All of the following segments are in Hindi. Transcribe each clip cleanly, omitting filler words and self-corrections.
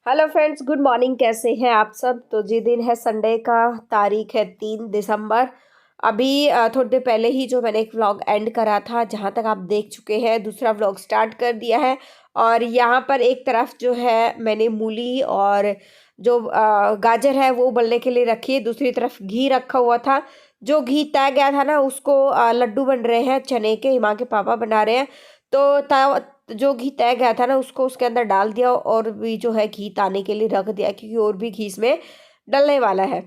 Hello friends, good morning. कैसे हैं आप सब? तो जी दिन है संडे का, तारीख है 3 दिसंबर। अभी थोड़ी देर पहले ही जो मैंने एक व्लॉग एंड करा था, जहां तक आप देख चुके हैं, दूसरा व्लॉग स्टार्ट कर दिया है। और यहाँ पर एक तरफ जो है मैंने मूली और जो गाजर है वो उबलने के लिए रखी है, दूसरी तरफ घी रखा हुआ था। जो घी तय गया था ना, उसको लड्डू बन रहे हैं चने के, हिमा के पापा बना रहे हैं। तो जो घी तय गया था ना, उसको उसके अंदर डाल दिया और भी जो है घी ताने के लिए रख दिया, क्योंकि और भी घी इसमें डलने वाला है।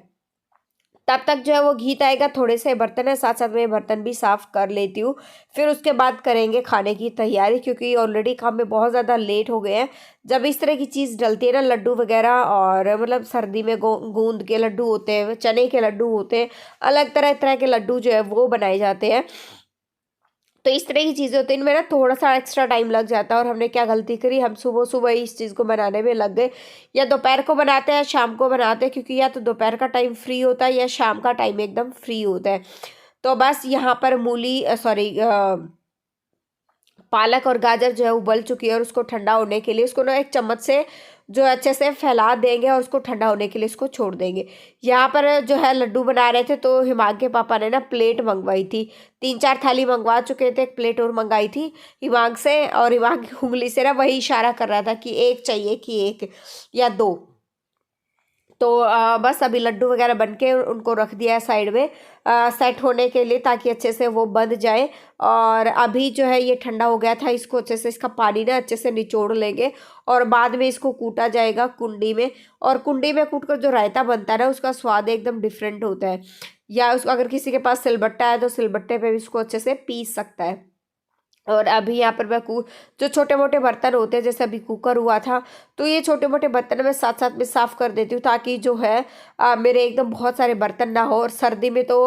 तब तक जो है वो घी आएगा। थोड़े से बर्तन है, साथ साथ में बर्तन भी साफ कर लेती हूँ। फिर उसके बाद करेंगे खाने की तैयारी, क्योंकि ऑलरेडी काम में बहुत ज़्यादा लेट हो गए हैं। जब इस तरह की चीज़ डलती है ना, लड्डू वगैरह, और मतलब सर्दी में गूंद के लड्डू होते हैं, चने के लड्डू होते हैं, अलग तरह तरह के लड्डू जो है वो बनाए जाते हैं। तो इस तरह की चीज़ें होती हैं, इनमें ना थोड़ा-सा एक्स्ट्रा टाइम लग जाता है। और हमने क्या गलती करी, हम सुबह-सुबह ही इस चीज़ को बनाने में लग गए। या दोपहर को बनाते हैं या शाम को बनाते हैं, क्योंकि या तो दोपहर का टाइम फ्री होता है या शाम का टाइम एकदम फ्री होता है। तो बस यहाँ पर पालक और गाजर जो है उबल चुकी है, और उसको ठंडा होने के लिए उसको ना एक चम्मच से जो है अच्छे से फैला देंगे और उसको ठंडा होने के लिए इसको छोड़ देंगे। यहाँ पर जो है लड्डू बना रहे थे, तो हिमांग के पापा ने ना प्लेट मंगवाई थी। 3-4 थाली मंगवा चुके थे, एक प्लेट और मंगाई थी हिमांग से। और हिमांग की उंगली से ना वही इशारा कर रहा था कि एक चाहिए, कि एक या दो। तो बस अभी लड्डू वगैरह बन के उनको रख दिया है साइड में, सेट होने के लिए, ताकि अच्छे से वो बंध जाए। और अभी जो है ये ठंडा हो गया था, इसको अच्छे से, इसका पानी ना अच्छे से निचोड़ लेंगे। और बाद में इसको कूटा जाएगा कुंडी में। और कुंडी में कूट कर जो रायता बनता है ना, उसका स्वाद एकदम डिफरेंट होता है। या उसको अगर किसी के पास सिलबट्टा है तो सिलबट्टे पे भी इसको अच्छे से पीस सकता है। और अभी यहाँ पर मैं जो छोटे मोटे बर्तन होते हैं, जैसे अभी कुकर हुआ था, तो ये छोटे मोटे बर्तन मैं साथ साथ में साफ़ कर देती हूँ, ताकि जो है मेरे एकदम बहुत सारे बर्तन ना हो। और सर्दी में तो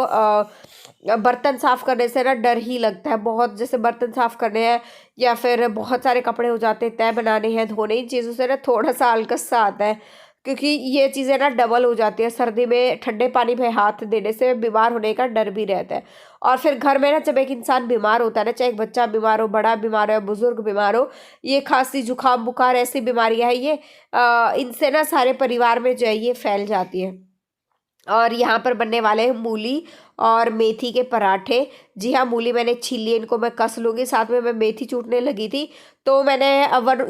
बर्तन साफ़ करने से ना डर ही लगता है बहुत। जैसे बर्तन साफ़ करने हैं या फिर बहुत सारे कपड़े हो जाते हैं, तय बनाने हैं, धोने, इन चीज़ों से ना थोड़ा सा आलकस सा आता है, क्योंकि ये चीज़ें ना डबल हो जाती है। सर्दी में ठंडे पानी में हाथ देने से बीमार होने का डर भी रहता है। और फिर घर में ना जब एक इंसान बीमार होता है ना, चाहे एक बच्चा बीमार हो, बड़ा बीमार हो या बुजुर्ग बीमार हो, ये खांसी जुकाम बुखार ऐसी बीमारियां हैं, ये इनसे ना सारे परिवार में जो है ये फैल जाती है। और यहाँ पर बनने वाले हैं मूली और मेथी के पराठे। जी हाँ, मूली मैंने छील ली, इनको मैं कस लूँगी। साथ में मैं मेथी चूटने लगी थी, तो मैंने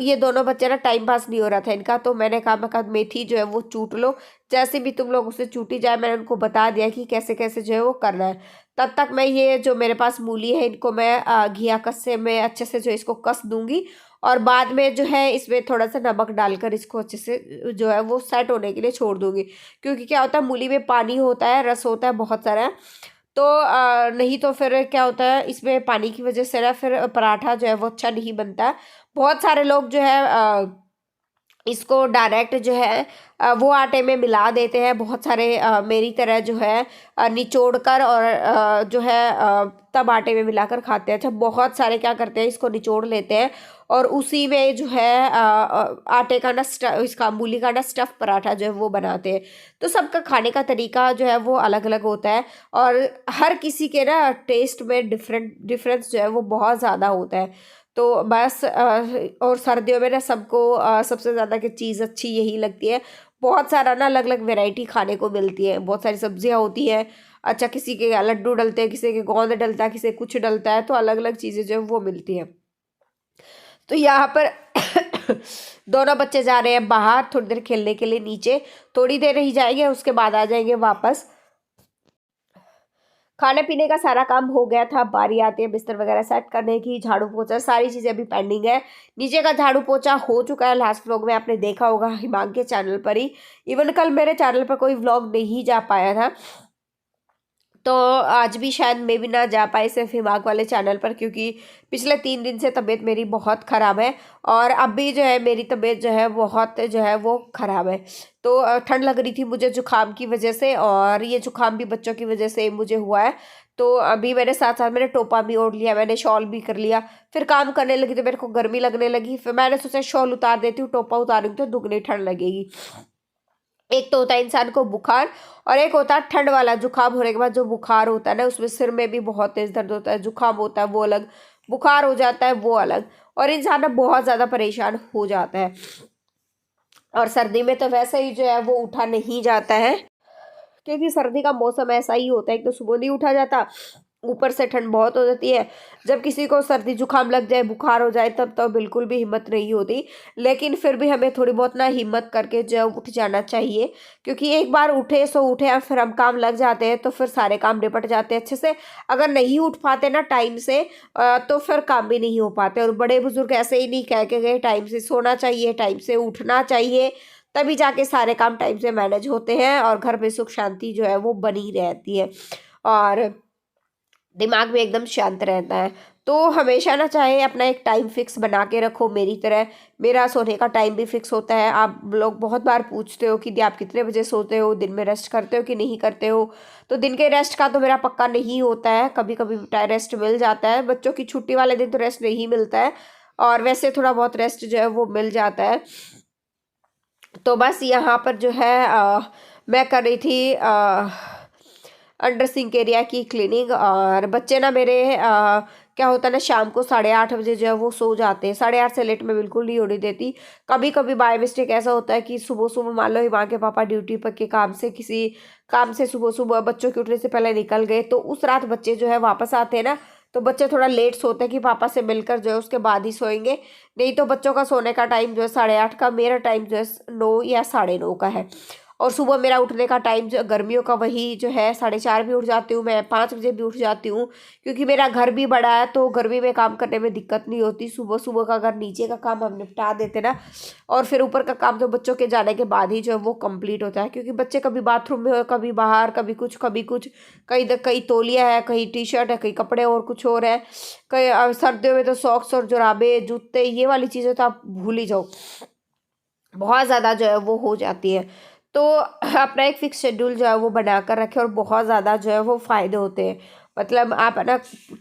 ये दोनों बच्चे ना, टाइम पास नहीं हो रहा था इनका, तो मैं कहा मेथी जो है वो चूट लो, जैसे भी तुम लोग उसे चूटी जाए। मैंने उनको बता दिया कि कैसे कैसे जो है वो करना है। तब तक मैं ये जो मेरे पास मूली है, इनको मैं घिया कस से मैं अच्छे से जो इसको कस दूंगी। और बाद में जो है इसमें थोड़ा सा नमक डालकर इसको अच्छे से जो है वो सेट होने के लिए छोड़ दूंगी। क्योंकि क्या होता है, मूली में पानी होता है, रस होता है बहुत सारा। तो नहीं तो फिर क्या होता है, इसमें पानी की वजह से ना फिर पराठा जो है वो अच्छा नहीं बनता है। बहुत सारे लोग जो है इसको डायरेक्ट जो है वो आटे में मिला देते हैं। बहुत सारे मेरी तरह जो है निचोड़ कर और जो है तब आटे में मिलाकर खाते हैं। अच्छा, बहुत सारे क्या करते हैं, इसको निचोड़ लेते हैं और उसी में जो है आटे का ना इसका मूली का ना स्टफ पराठा जो है वो बनाते हैं। तो सबका खाने का तरीका जो है वो अलग अलग होता है, और हर किसी के ना टेस्ट में डिफरेंस जो है वो बहुत ज़्यादा होता है। तो बस और सर्दियों में ना सबको सबसे ज़्यादा की चीज़ अच्छी यही लगती है। बहुत सारा ना अलग अलग वैरायटी खाने को मिलती है, बहुत सारी सब्जियां होती हैं। अच्छा, किसी के लड्डू डलते हैं, किसी के गोंद डलता है, किसी कुछ डलता है, तो अलग अलग चीज़ें जो है वो मिलती हैं। तो यहाँ पर दोनों बच्चे जा रहे हैं बाहर थोड़ी देर खेलने के लिए नीचे। थोड़ी देर ही जाएंगे, उसके बाद आ जाएंगे वापस। खाने पीने का सारा काम हो गया था, बारी आती है बिस्तर वगैरह सेट करने की, झाड़ू पोछा, सारी चीज़ें अभी पेंडिंग है। नीचे का झाड़ू पोछा हो चुका है, लास्ट व्लॉग में आपने देखा होगा हिमांग के चैनल पर ही। इवन कल मेरे चैनल पर कोई व्लॉग नहीं जा पाया था, तो आज भी शायद मैं भी ना जा पाई, सिर्फ हिमाक वाले चैनल पर, क्योंकि पिछले 3 दिन से तबीयत मेरी बहुत ख़राब है। और अब भी जो है मेरी तबीयत जो है बहुत जो है वो ख़राब है। तो ठंड लग रही थी मुझे जुकाम की वजह से, और ये जुकाम भी बच्चों की वजह से मुझे हुआ है। तो अभी मेरे साथ साथ मैंने टोपा भी ओढ़ लिया, मैंने शॉल भी कर लिया। फिर काम करने लगी तो मेरे को गर्मी लगने लगी, फिर मैंने सोचा शॉल उतार देती हूँ, टोपा उतारूंगी तो दुगनी ठंड लगेगी। एक तो होता है इंसान को बुखार, और एक होता है ठंड वाला जुकाम होने के बाद जो बुखार होता है ना, उसमें सिर में भी बहुत तेज दर्द होता है। जुकाम होता है वो अलग, बुखार हो जाता है वो अलग, और इंसान ना बहुत ज़्यादा परेशान हो जाता है। और सर्दी में तो वैसे ही जो है वो उठा नहीं जाता है, क्योंकि सर्दी का मौसम ऐसा ही होता है, एक तो सुबह नहीं उठा जाता, ऊपर से ठंड बहुत हो जाती है। जब किसी को सर्दी जुकाम लग जाए, बुखार हो जाए, तब तो बिल्कुल भी हिम्मत नहीं होती। लेकिन फिर भी हमें थोड़ी बहुत ना हिम्मत करके जो है उठ जाना चाहिए, क्योंकि एक बार उठे सो उठे और फिर हम काम लग जाते हैं तो फिर सारे काम निपट जाते हैं अच्छे से। अगर नहीं उठ पाते ना टाइम से तो फिर काम भी नहीं हो पाते। और बड़े बुजुर्ग ऐसे ही नहीं कह के गए, टाइम से सोना चाहिए, टाइम से उठना चाहिए, तभी जाके सारे काम टाइम से मैनेज होते हैं और घर में सुख शांति जो है वो बनी रहती है और दिमाग भी एकदम शांत रहता है। तो हमेशा ना चाहे अपना एक टाइम फिक्स बना के रखो मेरी तरह। मेरा सोने का टाइम भी फिक्स होता है। आप लोग बहुत बार पूछते हो कि दी आप कितने बजे सोते हो, दिन में रेस्ट करते हो कि नहीं करते हो। तो दिन के रेस्ट का तो मेरा पक्का नहीं होता है, कभी कभी रेस्ट मिल जाता है। बच्चों की छुट्टी वाले दिन तो रेस्ट नहीं मिलता है, और वैसे थोड़ा बहुत रेस्ट जो है वो मिल जाता है। तो बस यहाँ पर जो है मैं कर रही थी अंडर सिंक एरिया की क्लीनिंग। और बच्चे ना मेरे क्या होता है ना, शाम को 8:30 बजे जो है वो सो जाते हैं। 8:30 से लेट मैं बिल्कुल नहीं होने देती। कभी कभी बाय मिस्टेक ऐसा होता है कि सुबह सुबह मान लो हिमांशु के पापा ड्यूटी पर के काम से, किसी काम से सुबह सुबह बच्चों के उठने से पहले निकल गए, तो उस रात बच्चे जो है वापस आते हैं ना, तो बच्चे थोड़ा लेट सोते हैं कि पापा से मिलकर जो है उसके बाद ही सोएंगे। नहीं तो बच्चों का सोने का टाइम जो है 8:30 का, मेरा टाइम जो है 9 या 9:30 का है। और सुबह मेरा उठने का टाइम जो गर्मियों का वही जो है 4:30 भी उठ जाती हूँ मैं, 5 बजे भी उठ जाती हूँ, क्योंकि मेरा घर भी बड़ा है तो गर्मी में काम करने में दिक्कत नहीं होती। सुबह सुबह का अगर नीचे का काम हम निपटा देते ना, और फिर ऊपर का काम तो बच्चों के जाने के बाद ही जो है वो कंप्लीट होता है, क्योंकि बच्चे कभी बाथरूम में हो, कभी बाहर, कभी कुछ कभी कुछ, कहीं तौलिया है, कहीं टी शर्ट है, कहीं कपड़े और कुछ और है, कहीं सर्दियों में तो सॉक्स और जुराबे जूते ये वाली चीज़ें तो आप भूल ही जाओ, बहुत ज़्यादा जो है वो हो जाती है। तो अपना एक फिक्स शेड्यूल जो है वो बनाकर रखें, और बहुत ज़्यादा जो है वो फ़ायदे होते हैं। मतलब आप है ना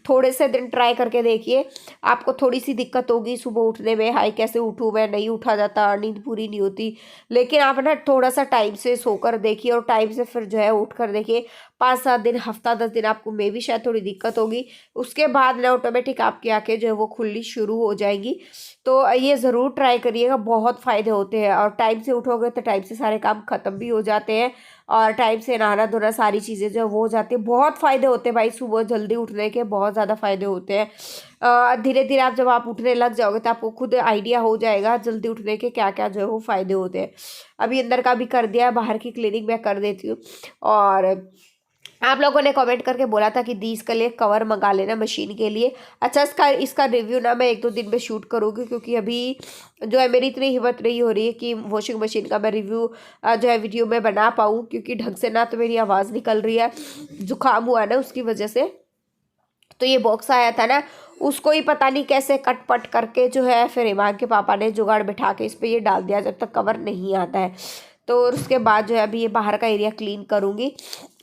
थोड़े से दिन ट्राई करके देखिए, आपको थोड़ी सी दिक्कत होगी सुबह उठने में, हाई कैसे उठूँ मैं, नहीं उठा जाता, नींद पूरी नहीं होती। लेकिन आप है ना थोड़ा सा टाइम से सोकर देखिए और टाइम से फिर जो है उठ कर देखिए, 5-7 दिन, हफ्ता 10 दिन आपको में भी शायद थोड़ी दिक्कत होगी, उसके बाद ना ऑटोमेटिक आपकी आंखें जो है वो खुलनी शुरू हो जाएंगी। तो ये ज़रूर ट्राई करिएगा, बहुत फ़ायदे होते हैं। और टाइम से उठोगे तो टाइम से सारे काम ख़त्म भी हो जाते हैं, और टाइम से नहाना धोना सारी चीज़ें जो वो हो जाती है। बहुत फ़ायदे होते हैं भाई सुबह जल्दी उठने के, बहुत ज़्यादा फ़ायदे होते हैं। धीरे धीरे आप जब आप उठने लग जाओगे तो आपको खुद आइडिया हो जाएगा जल्दी उठने के क्या क्या जो है वो फ़ायदे होते हैं। अभी अंदर का भी कर दिया है, बाहर की क्लिनिक मैं कर देती हूँ। और आप लोगों ने कमेंट करके बोला था कि दी इसके लिए कवर मंगा लेना मशीन के लिए। अच्छा, इसका इसका रिव्यू ना मैं 1-2 दिन में शूट करूँगी, क्योंकि अभी जो है मेरी इतनी हिम्मत नहीं हो रही है कि वॉशिंग मशीन का मैं रिव्यू जो है वीडियो में बना पाऊँ, क्योंकि ढंग से ना तो मेरी आवाज़ निकल रही है, जुकाम हुआ ना उसकी वजह से। तो ये बॉक्स आया था ना, उसको ही पता नहीं कैसे कट पट करके जो है फिर ईमान के पापा ने जुगाड़ बिठा के इस पे ये डाल दिया, जब तक कवर नहीं आता है। तो और उसके बाद जो है अभी ये बाहर का एरिया क्लीन करूँगी,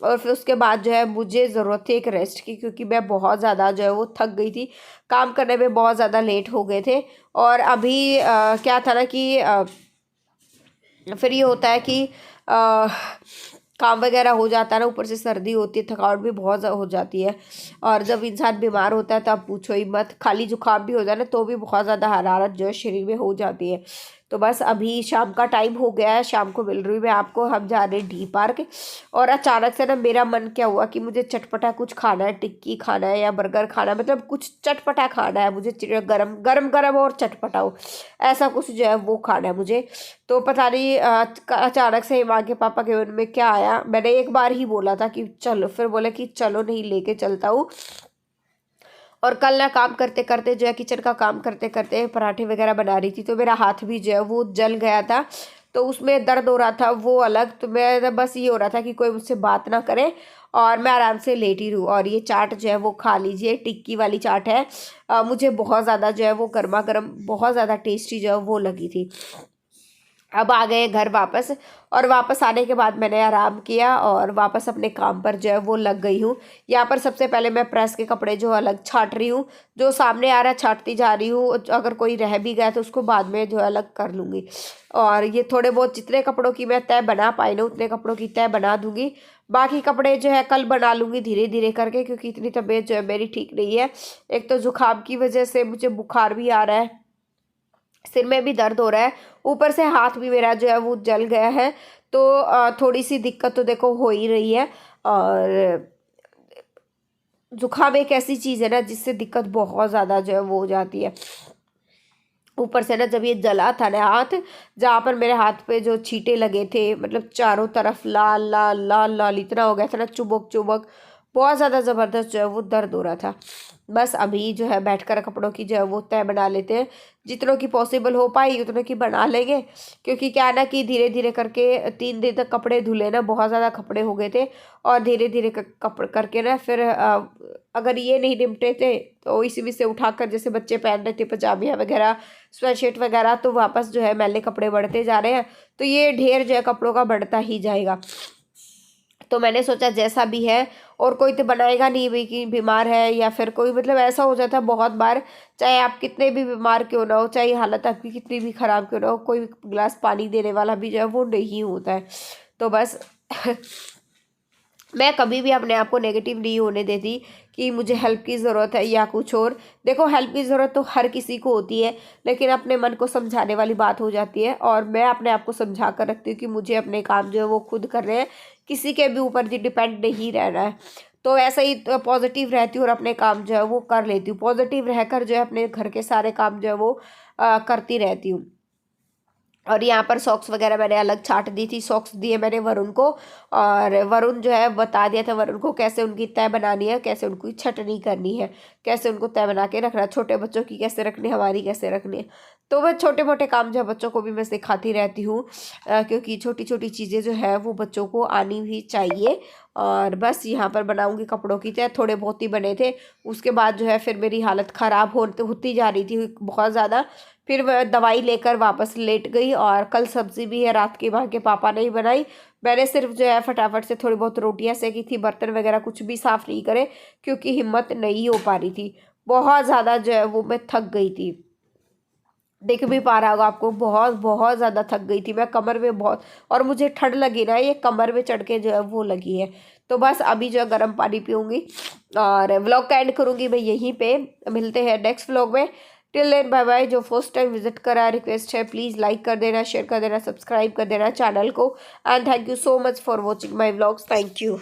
और फिर उसके बाद जो है मुझे ज़रूरत थी एक रेस्ट की, क्योंकि मैं बहुत ज़्यादा जो है वो थक गई थी, काम करने में बहुत ज़्यादा लेट हो गए थे। और अभी क्या था ना कि फिर ये होता है कि काम वगैरह हो जाता है ना, ऊपर से सर्दी होती है, थकावट भी बहुत हो जाती है। और जब इंसान बीमार होता है तो आप पूछो ही मत, खाली जुकाम भी हो जाए ना तो भी बहुत ज़्यादा हरारत जो है शरीर में हो जाती है। तो बस अभी शाम का टाइम हो गया है, शाम को मिल रही हूँ मैं आपको, हम जा रहे हैं डी पार्क। और अचानक से ना मेरा मन क्या हुआ कि मुझे चटपटा कुछ खाना है, टिक्की खाना है या बर्गर खाना है, मतलब कुछ चटपटा खाना है मुझे, गरम गरम गरम और चटपटा हो, ऐसा कुछ जो है वो खाना है मुझे। तो पता नहीं अचानक से माँ के पापा के मन में क्या आया, मैंने एक बार ही बोला था कि चलो, फिर बोले कि चलो नहीं लेके चलता हूँ। और कल ना काम करते करते जो है, किचन का काम करते करते पराठे वगैरह बना रही थी, तो मेरा हाथ भी जो है वो जल गया था, तो उसमें दर्द हो रहा था वो अलग। तो मैं बस ये हो रहा था कि कोई मुझसे बात ना करे और मैं आराम से लेटी रहूँ। और ये चाट जो है वो खा लीजिए, टिक्की वाली चाट है। मुझे बहुत ज़्यादा जो है वो गर्मा गर्म बहुत ज़्यादा टेस्टी जो है वो लगी थी। अब आ गए घर वापस, और वापस आने के बाद मैंने आराम किया और वापस अपने काम पर जो है वो लग गई हूँ। यहाँ पर सबसे पहले मैं प्रेस के कपड़े जो अलग छाट रही हूँ, जो सामने आ रहा है छाटती जा रही हूँ, अगर कोई रह भी गया तो उसको बाद में जो है अलग कर लूँगी। और ये थोड़े बहुत जितने कपड़ों की मैं तय बना पाई ना उतने कपड़ों की तय बना दूँगी। बाकी कपड़े जो है कल बना लूँगी धीरे धीरे करके, क्योंकि इतनी तबीयत जो है मेरी ठीक नहीं है। एक तो जुकाम की वजह से मुझे बुखार भी आ रहा है, सिर में भी दर्द हो रहा है, ऊपर से हाथ भी मेरा जो है वो जल गया है। तो थोड़ी सी दिक्कत तो देखो हो ही रही है। और जुकाम एक ऐसी चीज़ है ना जिससे दिक्कत बहुत ज़्यादा जो है वो हो जाती है। ऊपर से ना जब ये जला था ना हाथ, जहाँ पर मेरे हाथ पे जो छींटे लगे थे, मतलब चारों तरफ लाल लाल लाल लाल इतना हो गया था ना, चुबक चुबक बहुत ज़्यादा ज़बरदस्त जो है वो दर्द हो रहा था। बस अभी जो है बैठकर कपड़ों की जो है वो तय बना लेते हैं, जितनों की पॉसिबल हो पाई उतनों की बना लेंगे। क्योंकि क्या है ना कि धीरे धीरे करके 3 दिन तक कपड़े धुले ना, बहुत ज़्यादा कपड़े हो गए थे। और धीरे धीरे कपड़े करके ना फिर अगर ये नहीं निपटे थे तो इसी में से उठाकर, जैसे बच्चे पहन रहे थे पजामियाँ वगैरह, स्वेटशर्ट वगैरह, तो वापस जो है मैले कपड़े बढ़ते जा रहे हैं। तो ये ढेर जो है कपड़ों का बढ़ता ही जाएगा। तो मैंने सोचा जैसा भी है, और कोई तो बनाएगा नहीं भाई कि बीमार है या फिर कोई, मतलब ऐसा हो जाता है बहुत बार, चाहे आप कितने भी बीमार क्यों ना हो, चाहे हालत आपकी कितनी भी ख़राब क्यों ना हो, कोई गिलास पानी देने वाला भी जो है वो नहीं होता है। तो बस मैं कभी भी अपने आप को नेगेटिव नहीं होने देती कि मुझे हेल्प की ज़रूरत है या कुछ और। देखो हेल्प की ज़रूरत तो हर किसी को होती है, लेकिन अपने मन को समझाने वाली बात हो जाती है। और मैं अपने आप को समझा कर रखती हूँ कि मुझे अपने काम जो है वो खुद करने हैं, किसी के भी ऊपर डिपेंड नहीं रहना है। तो ऐसा ही पॉजिटिव रहती हूँ और अपने काम जो है वो कर लेती हूँ। पॉजिटिव रहकर जो है अपने घर के सारे काम जो है वो करती रहती हूँ। और यहाँ पर सॉक्स वगैरह मैंने अलग छाट दी थी, सॉक्स दिए मैंने वरुण को। और वरुण जो है बता दिया था वरुण को कैसे उनकी तय बनानी है, कैसे उनको छटनी करनी है, कैसे उनको तय बना के रखना, छोटे बच्चों की कैसे रखनी है, हमारी कैसे रखनी है। तो मैं छोटे मोटे काम जो है बच्चों को भी मैं सिखाती रहती हूँ, क्योंकि छोटी छोटी चीज़ें जो है वो बच्चों को आनी भी चाहिए। और बस यहाँ पर बनाऊंगी कपड़ों की तय, थोड़े बहुत ही बने थे। उसके बाद जो है फिर मेरी हालत ख़राब होती जा रही थी बहुत ज़्यादा। फिर वह दवाई लेकर वापस लेट गई। और कल सब्ज़ी भी है रात की, वहाँ के पापा ने ही बनाई। मैंने सिर्फ जो है फटाफट से थोड़ी बहुत रोटियां सेकी थी, बर्तन वगैरह कुछ भी साफ़ नहीं करे, क्योंकि हिम्मत नहीं हो पा रही थी। बहुत ज़्यादा जो है वो मैं थक गई थी, देख भी पा रहा होगा आपको, बहुत बहुत ज़्यादा थक गई थी मैं, कमर में बहुत। और मुझे ठंड लगी ना, ये कमर में चढ़ के जो है वो लगी है। तो बस अभी जो है गर्म पानी पीऊँगी और व्लॉग का एंड करूँगी मैं यहीं पे। मिलते हैं नेक्स्ट व्लॉग में। Till then bye bye. जो फर्स्ट टाइम विजिट करा, रिक्वेस्ट है प्लीज़ लाइक कर देना, शेयर कर देना, सब्सक्राइब कर देना चैनल को। And thank you so much for watching my vlogs. Thank you.